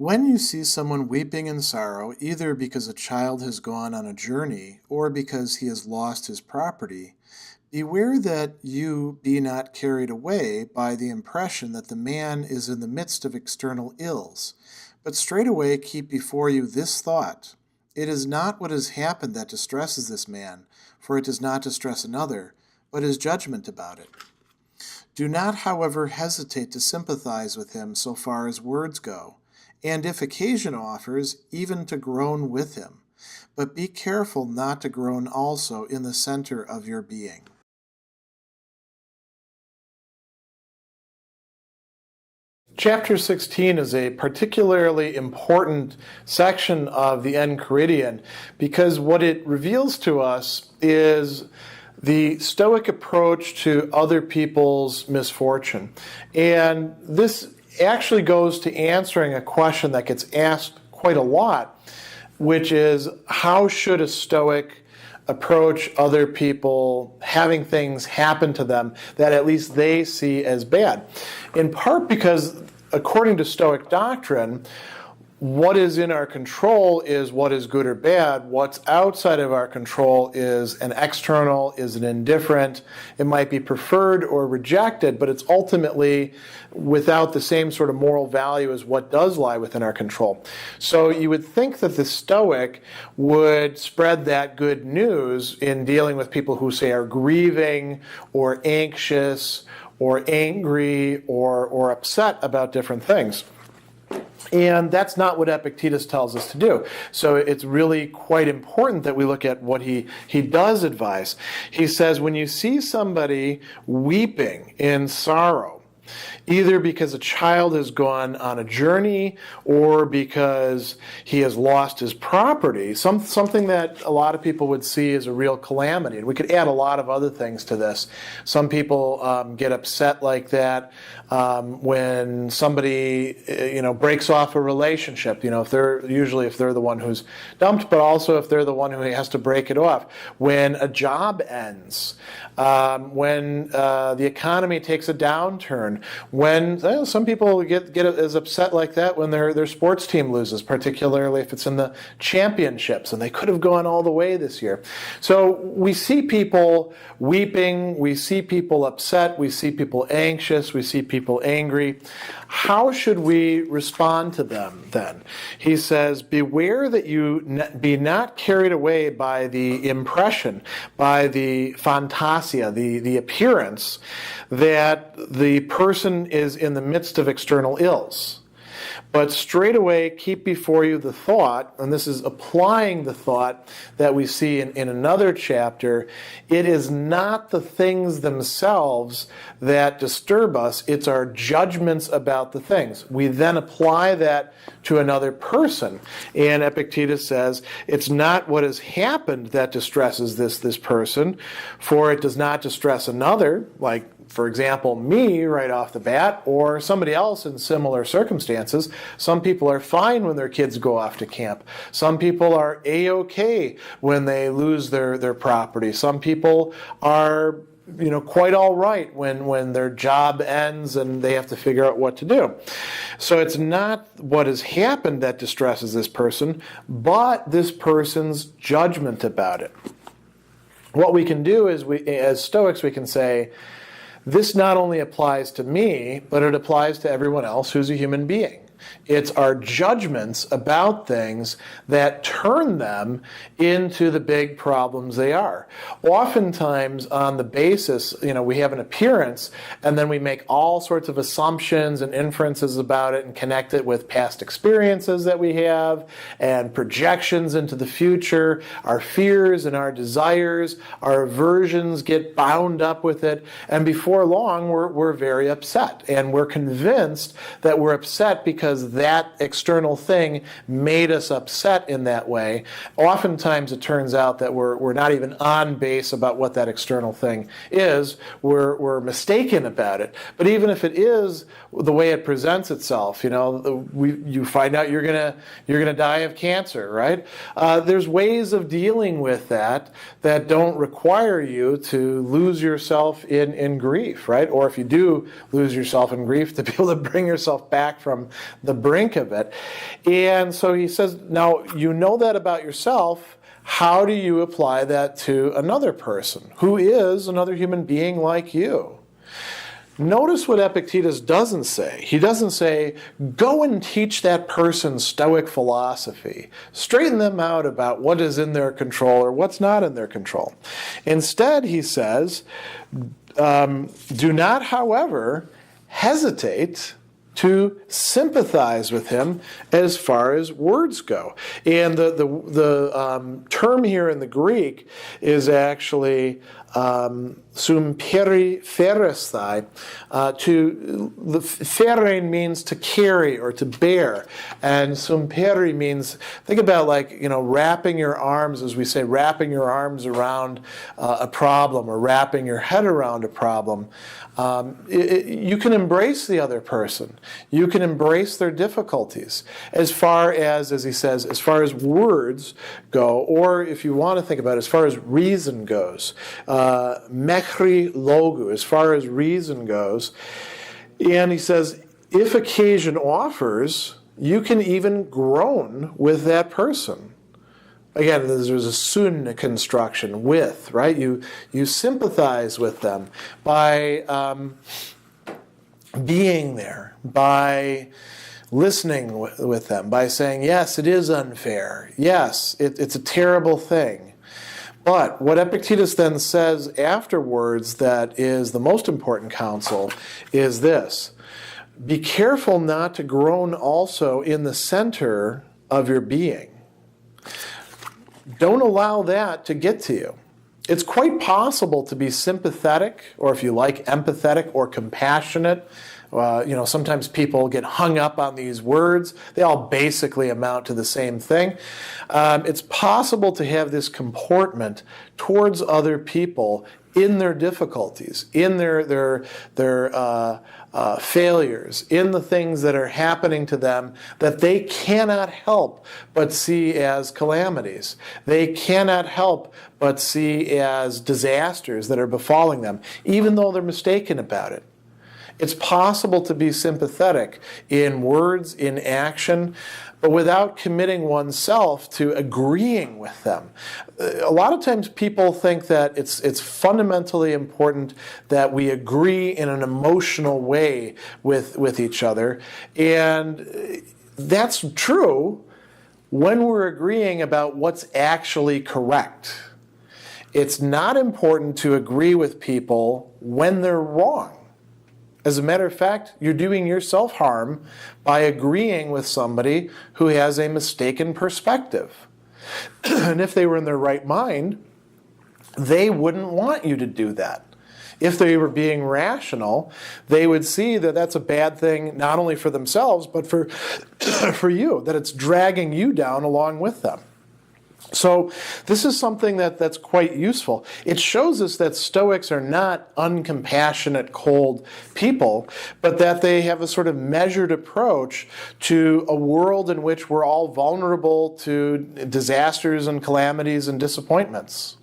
When you see someone weeping in sorrow, either because a child has gone on a journey or because he has lost his property, beware that you be not carried away by the impression that the man is in the midst of external ills, but straightway keep before you this thought: it is not what has happened that distresses this man, for it does not distress another, but his judgment about it. Do not, however, hesitate to sympathize with him so far as words go, and if occasion offers, even to groan with him. But be careful not to groan also in the center of your being. Chapter 16 is a particularly important section of the Enchiridion because what it reveals to us is the Stoic approach to other people's misfortune. And this actually goes to answering a question that gets asked quite a lot, which is, how should a Stoic approach other people having things happen to them that at least they see as bad? In part because, according to Stoic doctrine, what is in our control is what is good or bad. What's outside of our control is an external, is an indifferent. It might be preferred or rejected, but it's ultimately without the same sort of moral value as what does lie within our control. So you would think that the Stoic would spread that good news in dealing with people who, say, are grieving or anxious or angry or upset about different things. And that's not what Epictetus tells us to do. So it's really quite important that we look at what he does advise. He says, when you see somebody weeping in sorrow, either because a child has gone on a journey or because he has lost his property, something that a lot of people would see as a real calamity. And we could add a lot of other things to this. Some people get upset like that when somebody breaks off a relationship. If they're the one who's dumped, but also if they're the one who has to break it off. When a job ends, when the economy takes a downturn, when some people get as upset like that when their sports team loses, particularly if it's in the championships and they could have gone all the way this year. So we see people weeping, we see people upset, we see people anxious, we see people angry. How should we respond to them then? He says, beware that you be not carried away by the impression, by the fantasia, the appearance that the person is in the midst of external ills. But straightway keep before you the thought, and this is applying the thought that we see in another chapter, it is not the things themselves that disturb us, it's our judgments about the things. We then apply that to another person, and Epictetus says, it's not what has happened that distresses this person, for it does not distress another, like, for example, me right off the bat, or somebody else in similar circumstances. Some people are fine when their kids go off to camp. Some people are A-OK when they lose their property. Some people are quite all right when their job ends and they have to figure out what to do. So it's not what has happened that distresses this person, but this person's judgment about it. What we can do is, as Stoics, we can say, this not only applies to me, but it applies to everyone else who's a human being. It's our judgments about things that turn them into the big problems they are. Oftentimes, on the basis, we have an appearance, and then we make all sorts of assumptions and inferences about it and connect it with past experiences that we have and projections into the future. Our fears and our desires, our aversions get bound up with it, and before long, we're very upset. And we're convinced that we're upset because that external thing made us upset in that way. Oftentimes it turns out that we're not even on base about what that external thing is. We're mistaken about it. But even if it is the way it presents itself, you find out you're gonna die of cancer, right? There's ways of dealing with that don't require you to lose yourself in grief, right? Or if you do lose yourself in grief, to be able to bring yourself back from the brink of it. And so he says, now you know that about yourself. How do you apply that to another person who is another human being like you? Notice what Epictetus doesn't say. He doesn't say, go and teach that person Stoic philosophy. Straighten them out about what is in their control or what's not in their control. Instead, he says, do not, however, hesitate to sympathize with him as far as words go. And the term here in the Greek is actually sumperi feresthai. The ferein means to carry or to bear, and sumperi means, think about wrapping your arms, as we say, wrapping your arms around a problem or wrapping your head around a problem. You can embrace the other person. You can embrace their difficulties as far as he says, as far as words go, or if you want to think about it, as far as reason goes. Mechri logu, as far as reason goes. And he says, if occasion offers, you can even groan with that person. Again, there's a sun construction, with, right? You sympathize with them by being there, by listening with them, by saying, yes, it is unfair. Yes, it's a terrible thing. But what Epictetus then says afterwards that is the most important counsel is this. Be careful not to groan also in the center of your being. Don't allow that to get to you. It's quite possible to be sympathetic, or if you like, empathetic or compassionate. Sometimes people get hung up on these words. They all basically amount to the same thing. It's possible to have this comportment towards other people in their difficulties, in their failures, in the things that are happening to them that they cannot help but see as calamities. They cannot help but see as disasters that are befalling them, even though they're mistaken about it. It's possible to be sympathetic in words, in action, but without committing oneself to agreeing with them. A lot of times people think that it's fundamentally important that we agree in an emotional way with each other, and that's true when we're agreeing about what's actually correct. It's not important to agree with people when they're wrong. As a matter of fact, you're doing yourself harm by agreeing with somebody who has a mistaken perspective. And if they were in their right mind, they wouldn't want you to do that. If they were being rational, they would see that that's a bad thing not only for themselves, but for you, that it's dragging you down along with them. So this is something that's quite useful. It shows us that Stoics are not uncompassionate, cold people, but that they have a sort of measured approach to a world in which we're all vulnerable to disasters and calamities and disappointments.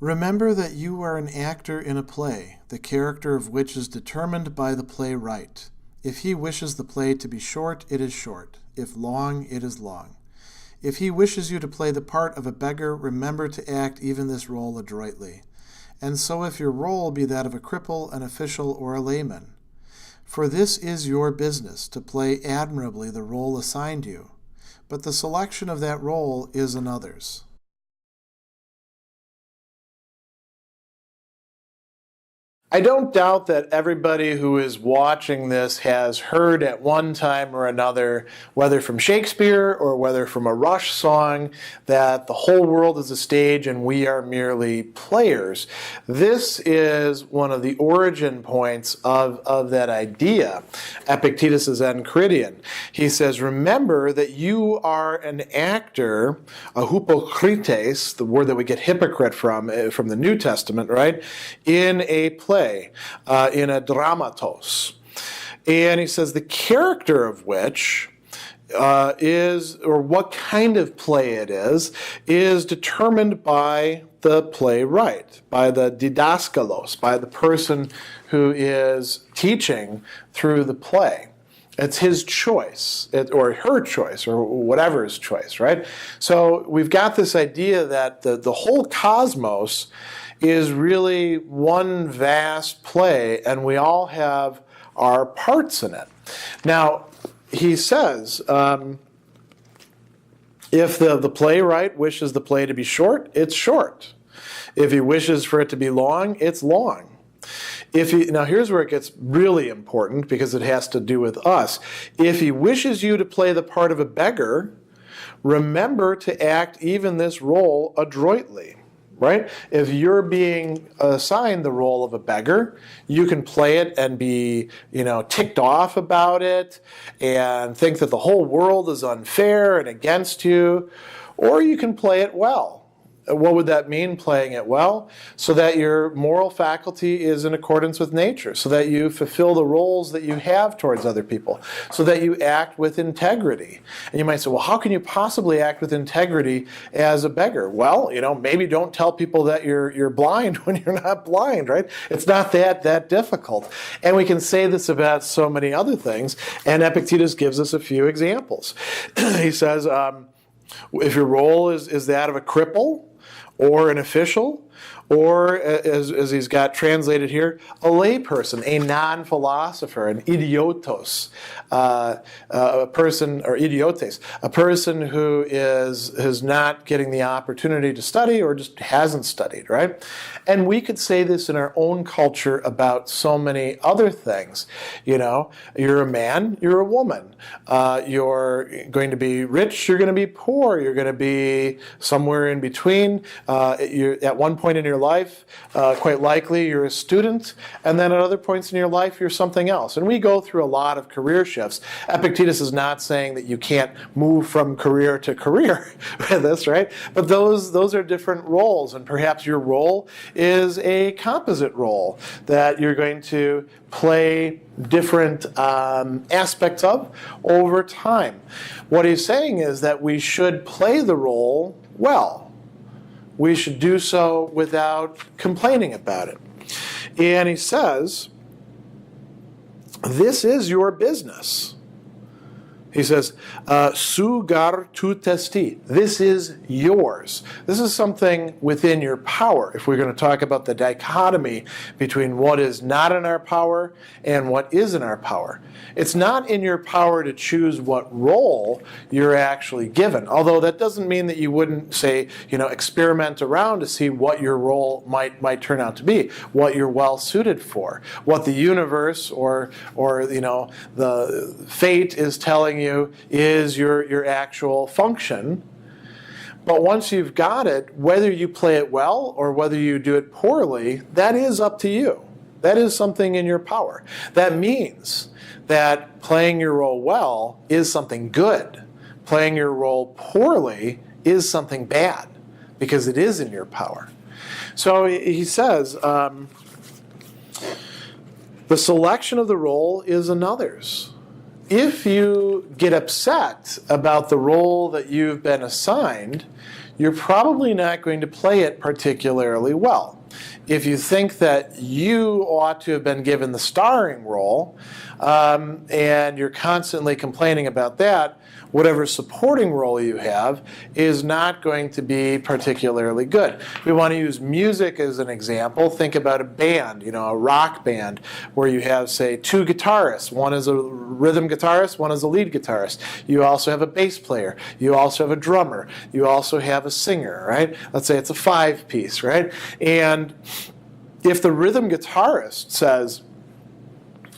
Remember that you are an actor in a play, the character of which is determined by the playwright. If he wishes the play to be short, it is short. If long, it is long. If he wishes you to play the part of a beggar, remember to act even this role adroitly. And so if your role be that of a cripple, an official, or a layman. For this is your business, to play admirably the role assigned you. But the selection of that role is another's. I don't doubt that everybody who is watching this has heard at one time or another, whether from Shakespeare or whether from a Rush song, that the whole world is a stage and we are merely players. This is one of the origin points of that idea. Epictetus' Enchiridion. He says, remember that you are an actor, a hypokrites, the word that we get hypocrite from the New Testament, right, in a play. In a dramatos. And he says the character of which is, or what kind of play it is determined by the playwright, by the didaskalos, by the person who is teaching through the play. It's his choice, or her choice, or whatever's choice, right? So we've got this idea that the whole cosmos is really one vast play, and we all have our parts in it. Now, he says, if the playwright wishes the play to be short, it's short. If he wishes for it to be long, it's long. Now here's where it gets really important, because it has to do with us. If he wishes you to play the part of a beggar, remember to act even this role adroitly, right? If you're being assigned the role of a beggar, you can play it and be, ticked off about it and think that the whole world is unfair and against you, or you can play it well. What would that mean, playing it well? So that your moral faculty is in accordance with nature, so that you fulfill the roles that you have towards other people, so that you act with integrity. And you might say, well, how can you possibly act with integrity as a beggar? Well, maybe don't tell people that you're blind when you're not blind, right? It's not that difficult. And we can say this about so many other things, and Epictetus gives us a few examples. He says, if your role is that of a cripple, or an official, or, as he's got translated here, a layperson, a non-philosopher, an idiotos, a person, or idiotes, a person who is not getting the opportunity to study or just hasn't studied, right? And we could say this in our own culture about so many other things. You're a man, you're a woman. You're going to be rich, you're going to be poor, you're going to be somewhere in between. You're at one point in your life, quite likely you're a student, and then at other points in your life you're something else. And we go through a lot of career shifts. Epictetus is not saying that you can't move from career to career with this, right? But those are different roles, and perhaps your role is a composite role that you're going to play different aspects of over time. What he's saying is that we should play the role well. We should do so without complaining about it. And he says, this is your business. He says, sugar tu testi. This is yours. This is something within your power. If we're going to talk about the dichotomy between what is not in our power and what is in our power. It's not in your power to choose what role you're actually given. Although that doesn't mean that you wouldn't, say, experiment around to see what your role might turn out to be, what you're well suited for, what the universe or the fate is telling you is your actual function. But once you've got it, whether you play it well or whether you do it poorly, that is up to you. That is something in your power. That means that playing your role well is something good. Playing your role poorly is something bad, because it is in your power. So he says, the selection of the role is another's. If you get upset about the role that you've been assigned, you're probably not going to play it particularly well. If you think that you ought to have been given the starring role, and you're constantly complaining about that, whatever supporting role you have is not going to be particularly good. We want to use music as an example. Think about a band, a rock band, where you have, say, two guitarists. One is a rhythm guitarist, one is a lead guitarist. You also have a bass player. You also have a drummer. You also have a singer, right? Let's say it's a 5-piece, right? And if the rhythm guitarist says,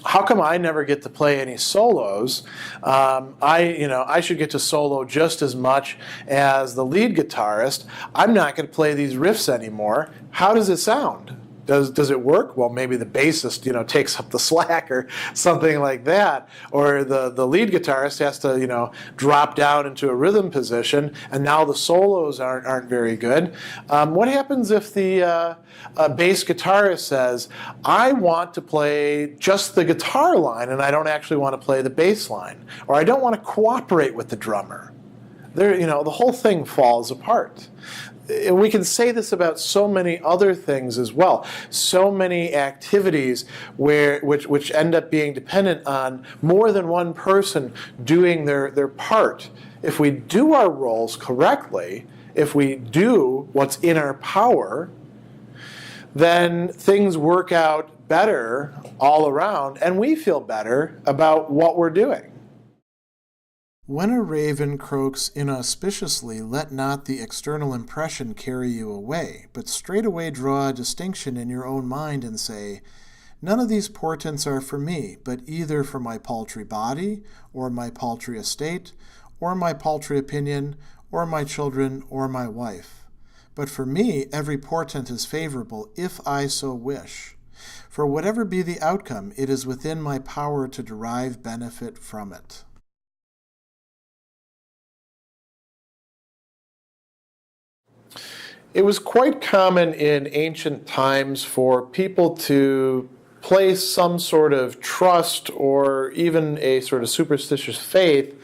how come I never get to play any solos? I should get to solo just as much as the lead guitarist. I'm not going to play these riffs anymore. How does it sound? Does it work? Well, maybe the bassist, takes up the slack or something like that. Or the lead guitarist has to, drop down into a rhythm position, and now the solos aren't very good. What happens if the bass guitarist says, I want to play just the guitar line, and I don't actually want to play the bass line, or I don't want to cooperate with the drummer? The whole thing falls apart. we can say this about so many other things as well. So many activities which end up being dependent on more than one person doing their part. If we do our roles correctly, if we do what's in our power, then things work out better all around, and we feel better about what we're doing. When a raven croaks inauspiciously, let not the external impression carry you away, but straightway draw a distinction in your own mind and say, none of these portents are for me, but either for my paltry body, or my paltry estate, or my paltry opinion, or my children, or my wife. But for me every portent is favorable, if I so wish. For whatever be the outcome, it is within my power to derive benefit from it. It was quite common in ancient times for people to place some sort of trust or even a sort of superstitious faith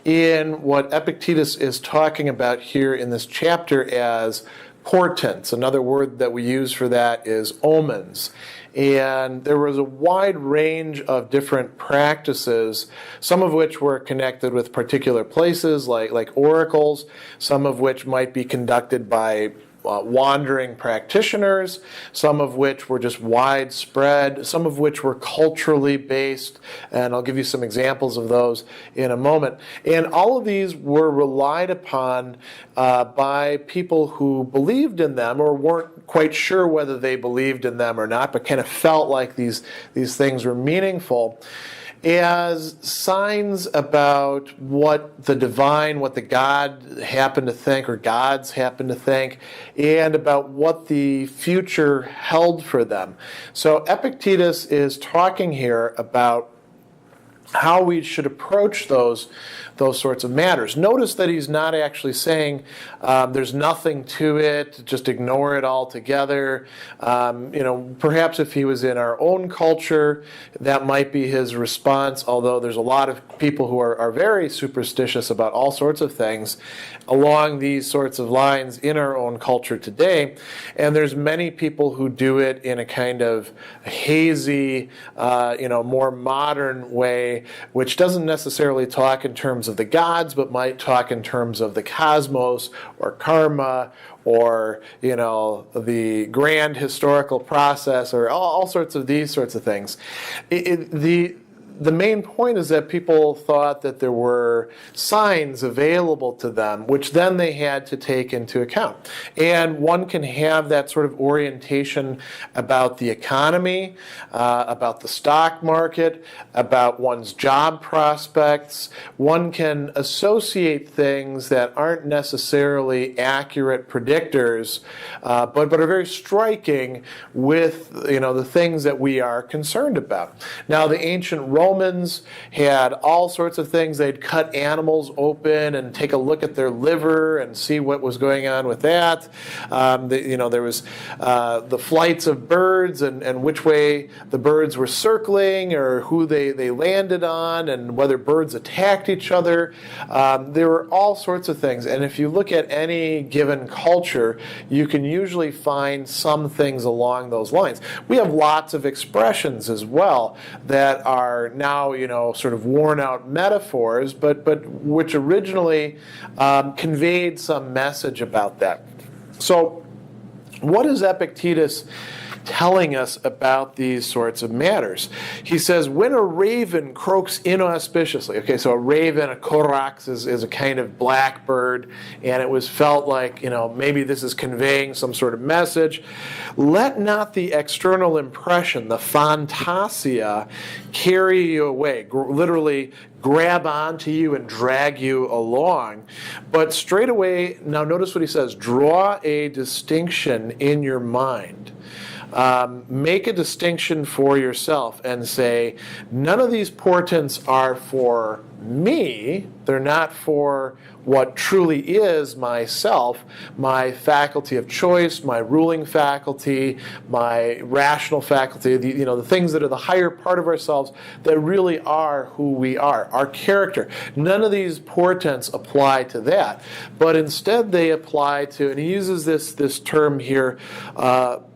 in what Epictetus is talking about here in this chapter as portents. Another word that we use for that is omens. And there was a wide range of different practices, some of which were connected with particular places like oracles, some of which might be conducted by wandering practitioners, some of which were just widespread, some of which were culturally based, and I'll give you some examples of those in a moment. And all of these were relied upon by people who believed in them or weren't quite sure whether they believed in them or not, but kind of felt like these things were meaningful, as signs about what the divine, what the God happened to think, or gods happened to think, and about what the future held for them. So Epictetus is talking here about how we should approach those sorts of matters. Notice that he's not actually saying there's nothing to it, just ignore it altogether. Perhaps if he was in our own culture, that might be his response, although there's a lot of people who are very superstitious about all sorts of things along these sorts of lines in our own culture today. And there's many people who do it in a kind of hazy, more modern way, which doesn't necessarily talk in terms of the gods, but might talk in terms of the cosmos or karma or the grand historical process or all sorts of these sorts of things. The main point is that people thought that there were signs available to them, which then they had to take into account. And one can have that sort of orientation about the economy, about the stock market, about one's job prospects. One can associate things that aren't necessarily accurate predictors, but are very striking with the things that we are concerned about. Now, the ancient Romans had all sorts of things. They'd cut animals open and take a look at their liver and see what was going on with that. There was the flights of birds and which way the birds were circling or who they landed on and whether birds attacked each other. There were all sorts of things. And if you look at any given culture, you can usually find some things along those lines. We have lots of expressions as well that are now, sort of worn out metaphors, but which originally conveyed some message about that. So what is Epictetus telling us about these sorts of matters? He says, when a raven croaks inauspiciously. Okay, so a raven, a korax, is a kind of blackbird, and it was felt like, maybe this is conveying some sort of message. Let not the external impression, the fantasia, carry you away, literally grab onto you and drag you along. But straight away, now notice what he says, draw a distinction in your mind. Make a distinction for yourself and say, none of these portents are for me. They're not for what truly is myself, my faculty of choice, my ruling faculty, my rational faculty, the things that are the higher part of ourselves that really are who we are, our character. None of these portents apply to that, but instead they apply to, and he uses this term here,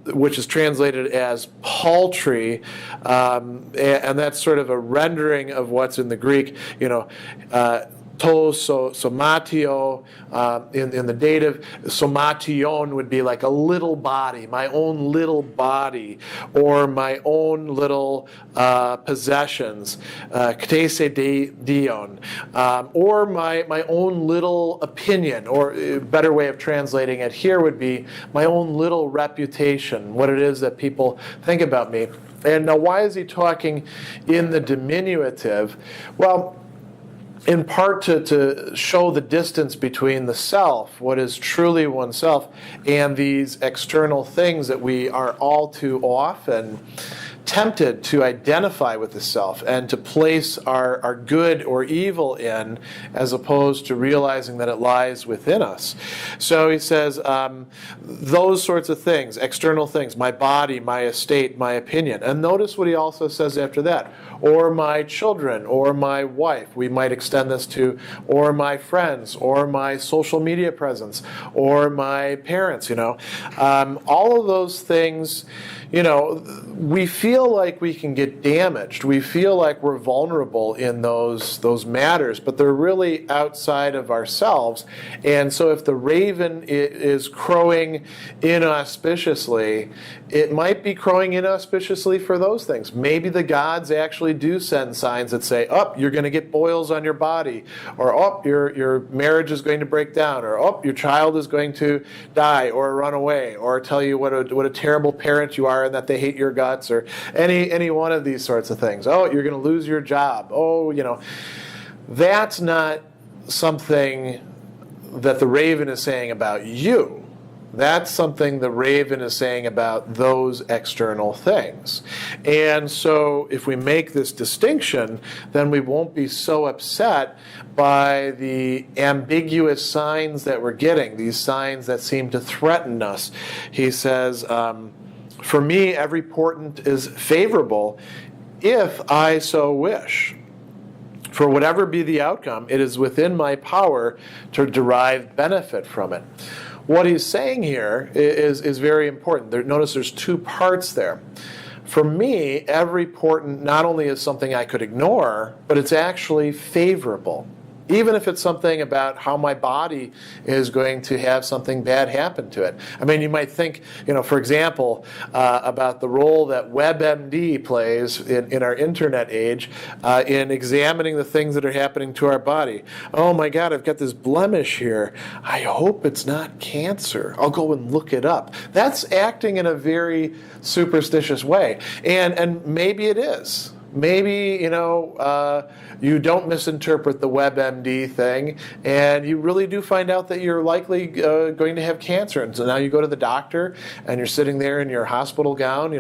which is translated as paltry, and that's sort of a rendering of what's in the Greek, somatio, in the dative, somation would be like a little body, my own little body, or my own little possessions, ktese dion, or my own little opinion, or a better way of translating it here would be my own little reputation, what it is that people think about me. And now why is he talking in the diminutive? Well, in part to show the distance between the self, what is truly oneself, and these external things that we are all too often tempted to identify with the self and to place our good or evil in, as opposed to realizing that it lies within us. So he says those sorts of things, external things, my body, my estate, my opinion. And notice what he also says after that. Or my children, or my wife. We might extend this to, or my friends, or my social media presence, or my parents, all of those things, we feel like we can get damaged. We feel like we're vulnerable in those matters, but they're really outside of ourselves. And so if the raven is crowing inauspiciously, it might be crowing inauspiciously for those things. Maybe the gods actually do send signs that say, you're going to get boils on your body, or your marriage is going to break down, or your child is going to die or run away, or tell you what a terrible parent you are and that they hate your guts, or any one of these sorts of things. You're going to lose your job. That's not something that the raven is saying about you. That's something the raven is saying about those external things. And so if we make this distinction, then we won't be so upset by the ambiguous signs that we're getting, these signs that seem to threaten us. He says, for me, every portent is favorable if I so wish. For whatever be the outcome, it is within my power to derive benefit from it. What he's saying here is very important. Notice there's two parts there. For me, every portent not only is something I could ignore, but it's actually favorable. Even if it's something about how my body is going to have something bad happen to it. I mean, you might think, for example, about the role that WebMD plays in our internet age in examining the things that are happening to our body. Oh my God, I've got this blemish here. I hope it's not cancer. I'll go and look it up. That's acting in a very superstitious way. And maybe it is. Maybe, you don't misinterpret the WebMD thing, and you really do find out that you're likely going to have cancer. And so now you go to the doctor, and you're sitting there in your hospital gown,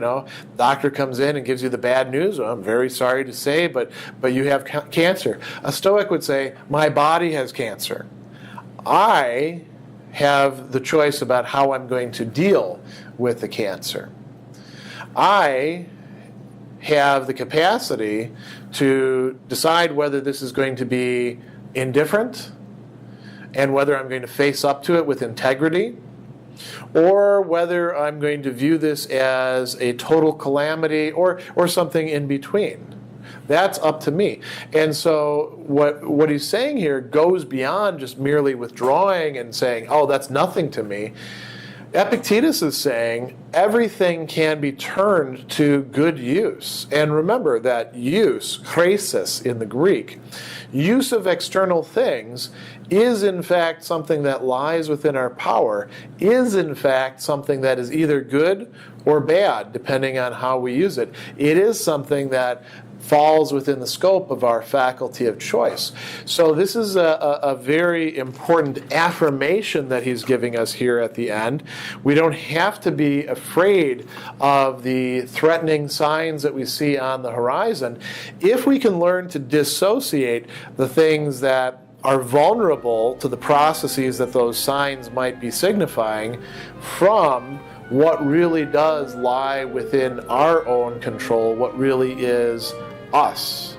doctor comes in and gives you the bad news. Well, I'm very sorry to say, but you have cancer. A Stoic would say, my body has cancer. I have the choice about how I'm going to deal with the cancer. I have the capacity to decide whether this is going to be indifferent and whether I'm going to face up to it with integrity, or whether I'm going to view this as a total calamity or something in between. That's up to me. And so what he's saying here goes beyond just merely withdrawing and saying, that's nothing to me. Epictetus is saying everything can be turned to good use. And remember that use, chresis in the Greek, use of external things is in fact something that lies within our power, is in fact something that is either good or bad, depending on how we use it. It is something that falls within the scope of our faculty of choice. So this is a very important affirmation that he's giving us here at the end. We don't have to be afraid of the threatening signs that we see on the horizon if we can learn to dissociate the things that are vulnerable to the processes that those signs might be signifying from what really does lie within our own control, what really is us.